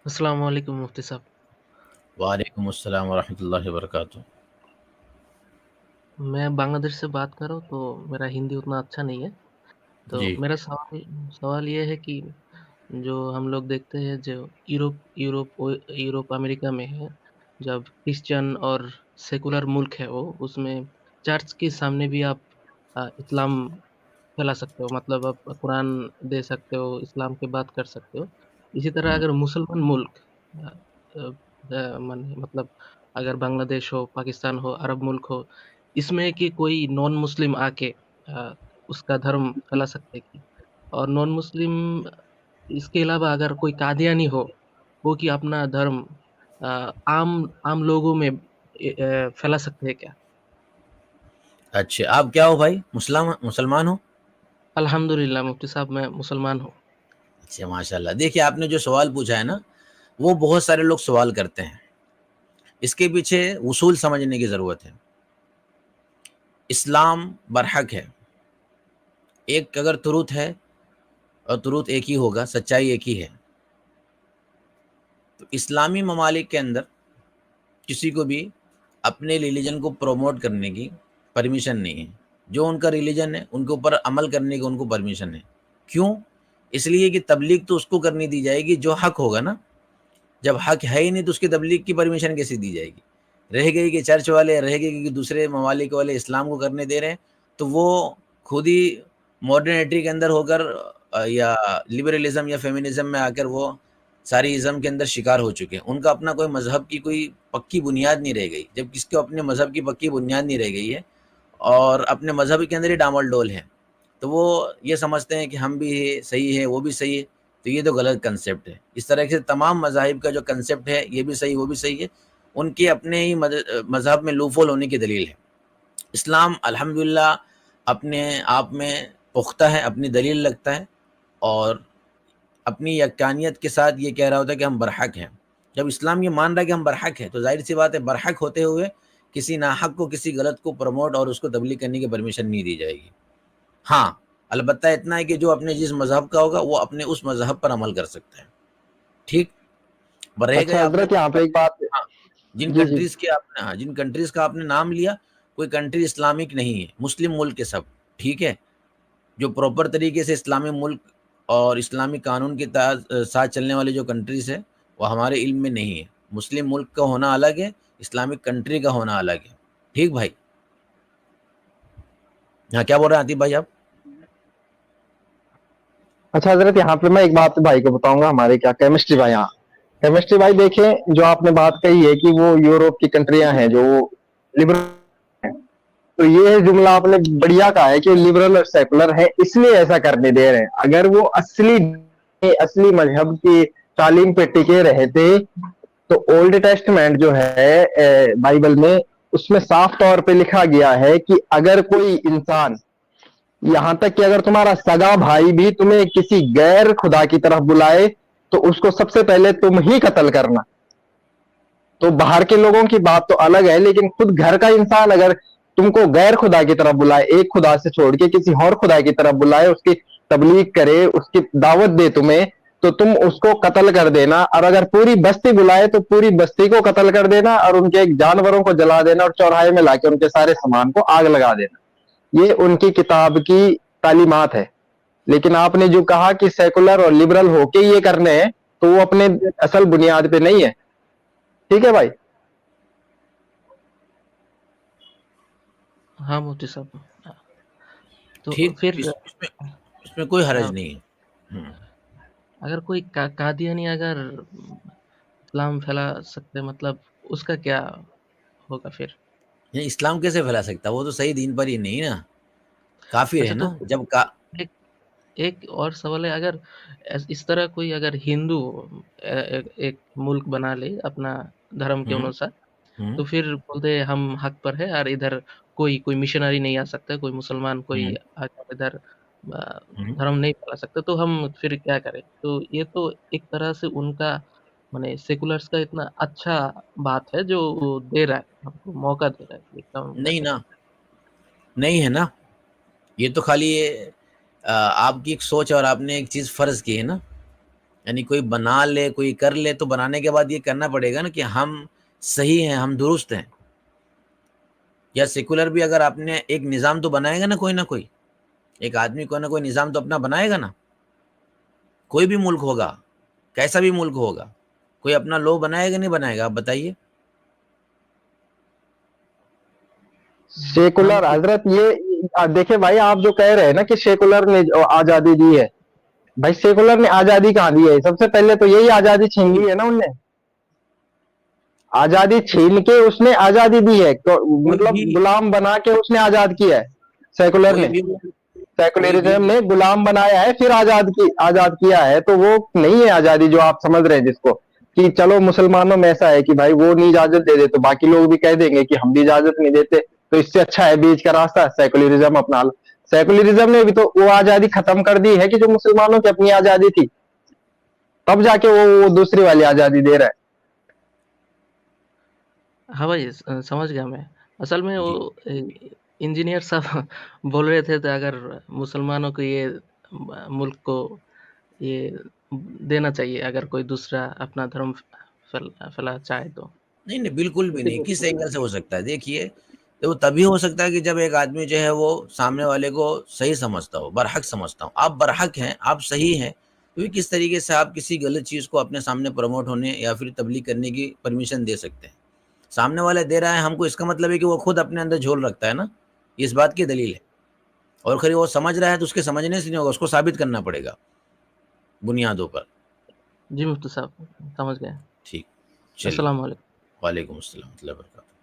السلام علیکم مفتی صاحب. وعلیکم السلام ورحمۃ اللہ وبرکاتہ. میں بنگلہ دیش سے بات کر رہا ہوں تو میرا ہندی اتنا اچھا نہیں ہے. تو جی میرا سوال یہ ہے کہ جو ہم لوگ دیکھتے ہیں جو یوروپ امریکہ میں ہے، جب کرسچن اور سیکولر ملک ہے وہ اس میں چرچ کے سامنے بھی آپ اسلام پھیلا سکتے ہو، مطلب آپ قرآن دے سکتے ہو، اسلام کی بات کر سکتے ہو. اسی طرح ہوں، اگر مسلمان ملک آ، مطلب اگر بنگلہ دیش ہو، پاکستان ہو، عرب ملک ہو، اس میں کہ کوئی نان مسلم آ کے اس کا دھرم پھیلا سکتے کہ اور نان مسلم اس کے علاوہ اگر کوئی قادیانی ہو وہ کہ اپنا دھرم عام عام لوگوں میں پھیلا سکتے ہیں کیا؟ اچھا آپ کیا ہو بھائی؟ مسلمان ہو؟ الحمدللہ مفتی صاحب میں مسلمان ہوں. اچھا ماشاء اللہ. دیکھیے آپ نے جو سوال پوچھا ہے نا، وہ بہت سارے لوگ سوال کرتے ہیں. اس کے پیچھے اصول سمجھنے کی ضرورت ہے. اسلام برحق ہے. ایک اگر تروت ہے اور تروت ایک ہی ہوگا، سچائی ایک ہی ہے. تو اسلامی ممالک کے اندر کسی کو بھی اپنے ریلیجن کو پروموٹ کرنے کی پرمیشن نہیں ہے. جو ان کا ریلیجن ہے ان کے اوپر عمل کرنے کی ان کو پرمیشن ہے. کیوں؟ اس لیے کہ تبلیغ تو اس کو کرنی دی جائے گی جو حق ہوگا نا. جب حق ہے ہی نہیں تو اس کی تبلیغ کی پرمیشن کیسے دی جائے گی؟ رہ گئی کہ چرچ والے، رہ گئی کہ دوسرے ممالک والے اسلام کو کرنے دے رہے ہیں، تو وہ خود ہی ماڈرنیٹی کے اندر ہو کر یا لبرلزم یا فیمنزم میں آ کر وہ ساری ازم کے اندر شکار ہو چکے ہیں. ان کا اپنا کوئی مذہب کی کوئی پکی بنیاد نہیں رہ گئی. جب کس کو اپنے مذہب کی پکی بنیاد نہیں رہ گئی ہے اور اپنے مذہب کے اندر ہی ڈامل ڈول ہے، تو وہ یہ سمجھتے ہیں کہ ہم بھی صحیح ہے وہ بھی صحیح ہے. تو یہ تو غلط کنسیپٹ ہے. اس طرح سے تمام مذاہب کا جو کنسیپٹ ہے یہ بھی صحیح وہ بھی صحیح ہے. ان کے اپنے ہی مذہب میں لوفول ہونے کی دلیل ہے. اسلام الحمدللہ اپنے آپ میں پختہ ہے، اپنی دلیل لگتا ہے اور اپنی یکانیت کے ساتھ یہ کہہ رہا ہوتا ہے کہ ہم برحق ہیں. جب اسلام یہ مان رہا ہے کہ ہم برحق ہیں تو ظاہر سی بات ہے برحق ہوتے ہوئے کسی ناحق کو، کسی غلط کو پروموٹ اور اس کو تبلیغ کرنے کی پرمیشن نہیں دی جائے گی. ہاں البتہ اتنا ہے کہ جو اپنے جس مذہب کا ہوگا وہ اپنے اس مذہب پر عمل کر سکتا ہے. ٹھیک رہ گئے اچھا آپ نے حضرت یہاں پہ ایک بات. ہاں، جن جی جی. کنٹریز کے آپ نے جن کنٹریز کا آپ نے نام لیا، کوئی کنٹری اسلامک نہیں ہے. مسلم ملک کے سب ٹھیک ہے. جو پراپر طریقے سے اسلامی ملک اور اسلامی قانون کے ساتھ چلنے والے جو کنٹریز ہیں وہ ہمارے علم میں نہیں ہے. مسلم ملک کا ہونا الگ ہے، اسلامک کنٹری کا ہونا الگ ہے. ٹھیک بھائی؟ ہاں کیا بول رہے ہیں عاطف بھائی آپ؟ اچھا حضرت یہاں پہ میں ایک بات بھائی کو بتاؤں گا. ہمارے کیا کیمسٹری بھائی، یہاں کیمسٹری بھائی دیکھیں جو آپ نے بات کہی ہے کہ وہ یوروپ کی کنٹریاں ہیں جو لبرل ہیں، تو یہ جملہ آپ نے بڑھیا کہا ہے کہ لبرل اور سیکولر ہے اس لیے ایسا کرنے دے رہے ہیں. اگر وہ اصلی مذہب کی تعلیم پہ ٹکے رہتے تو اولڈ ٹیسٹمنٹ جو ہے بائبل میں، اس میں صاف طور پہ لکھا گیا ہے کہ اگر کوئی انسان، یہاں تک کہ اگر تمہارا سگا بھائی بھی تمہیں کسی غیر خدا کی طرف بلائے تو اس کو سب سے پہلے تم ہی قتل کرنا. تو باہر کے لوگوں کی بات تو الگ ہے، لیکن خود گھر کا انسان اگر تم کو غیر خدا کی طرف بلائے، ایک خدا سے چھوڑ کے کسی اور خدا کی طرف بلائے، اس کی تبلیغ کرے، اس کی دعوت دے تمہیں، تو تم اس کو قتل کر دینا. اور اگر پوری بستی بلائے تو پوری بستی کو قتل کر دینا اور ان کے جانوروں کو جلا دینا اور چوراہے میں لا کے ان کے سارے سامان کو آگ لگا دینا. یہ ان کی کتاب کی تعلیمات ہے. لیکن آپ نے جو کہا کہ سیکولر اور لبرل ہو کے یہ کرنے ہیں، تو وہ اپنے اصل بنیاد پہ نہیں ہے. ٹھیک ہے بھائی؟ ہاں مفتی صاحب. تو ٹھیک. پھر اس میں کوئی حرج نہیں ہے. اگر کوئی قادیانی اگر اسلام پھیلا سکتے مطلب اس کا کیا ہوگا پھر؟ یہ اسلام کیسے پھیلا سکتا؟ وہ تو صحیح دین پر ہی نہیں نا. کافر ہے اچھا تو نا. جب ایک ایک اور سوال ہے، اگر اس طرح کوئی اگر ہندو ایک ملک بنا لے اپنا دھرم کے ہوں انوسار، ہوں تو پھر بولتے ہیں ہم حق پر ہے اور ادھر کوئی مشنری نہیں آ سکتا، کوئی مسلمان کوئی ہوں آ کر ادھر ہوں دھرم نہیں پھیلا سکتا، تو ہم پھر کیا کریں؟ تو یہ تو ایک طرح سے ان کا سیکولرز کا اتنا اچھا بات ہے جو وہ دے رہا ہے، ہم کو موقع دے رہا ہے ایک کام نہیں کرنے نا، کا. نہیں ہے نا. یہ تو خالی آپ کی ایک سوچ اور آپ نے ایک چیز فرض کی ہے نا. یعنی کوئی بنا لے کوئی کر لے تو بنانے کے بعد یہ کرنا پڑے گا نا کہ ہم صحیح ہیں، ہم درست ہیں. یا سیکولر بھی اگر آپ نے ایک نظام تو بنائے گا نا، کوئی نہ کوئی ایک آدمی کوئی نہ کوئی نظام تو اپنا بنائے گا نا. کوئی بھی ملک ہوگا، کیسا بھی ملک ہوگا، کوئی اپنا لو بنائے گا نہیں بنائے گا؟ آپ بتائیے. سیکولر حضرت یہ دیکھیں بھائی، آپ جو کہہ رہے ہیں نا کہ سیکولر نے آزادی دی ہے، بھائی سیکولر نے آزادی کہاں دی ہے؟ سب سے پہلے تو یہی آزادی چھین لی ہے نا، ان نے آزادی چھین کے اس نے آزادی دی ہے، کوئی مطلب بھی غلام بنا کے اس نے آزاد کیا ہے. سیکولر کوئی نے، بھی کوئی بھی سیکولرزم نے غلام بنایا ہے پھر آزاد کیا ہے. تو وہ نہیں ہے آزادی جو آپ سمجھ رہے ہیں، جس کو کہ چلو مسلمانوں میں ایسا ہے کہ بھائی وہ نہیں اجازت دے دے تو باقی لوگ بھی کہہ دیں گے کہ ہم بھی اجازت نہیں دیتے، تو اس سے اچھا ہے بیچ کا راستہ سیکولرزم اپنا لو. سیکولرزم نے بھی تو وہ آزادی ختم کر دی ہے کہ جو مسلمانوں کی اپنی آزادی تھی، تب جا کے وہ دوسری والی آزادی دے رہا ہے. ہاں بھائی، سمجھ گیا میں. اصل میں جی وہ انجینئر صاحب بول رہے تھے تو اگر مسلمانوں کو یہ ملک کو یہ دینا چاہیے اگر کوئی دوسرا اپنا دھرم پھیلا چاہے تو. نہیں نہیں، بالکل بھی نہیں. کس اینگل سے ہو لیکن سکتا ہے؟ دیکھیے، وہ تبھی ہو سکتا ہے کہ جب ایک آدمی جو ہے وہ سامنے والے کو صحیح سمجھتا ہو، برحق سمجھتا ہو. آپ برحق ہیں، آپ صحیح ہیں، تو کس طریقے سے آپ کسی غلط چیز کو اپنے سامنے پروموٹ ہونے یا پھر تبلیغ کرنے کی پرمیشن دے سکتے ہیں؟ سامنے والا دے رہا ہے ہم کو، اس کا مطلب ہے کہ وہ خود اپنے اندر جھول رکھتا ہے نا. اس بات کی دلیل ہے. اور خیر وہ سمجھ رہا ہے تو اس کے سمجھنے سے نہیں ہوگا، اس کو ثابت کرنا پڑے گا بنیادوں پر. جی مفتی صاحب، سمجھ گئے. ٹھیک، چلیے. السلام علیکم. وعلیکم السلام ورحمۃ اللہ وبرکاتہ.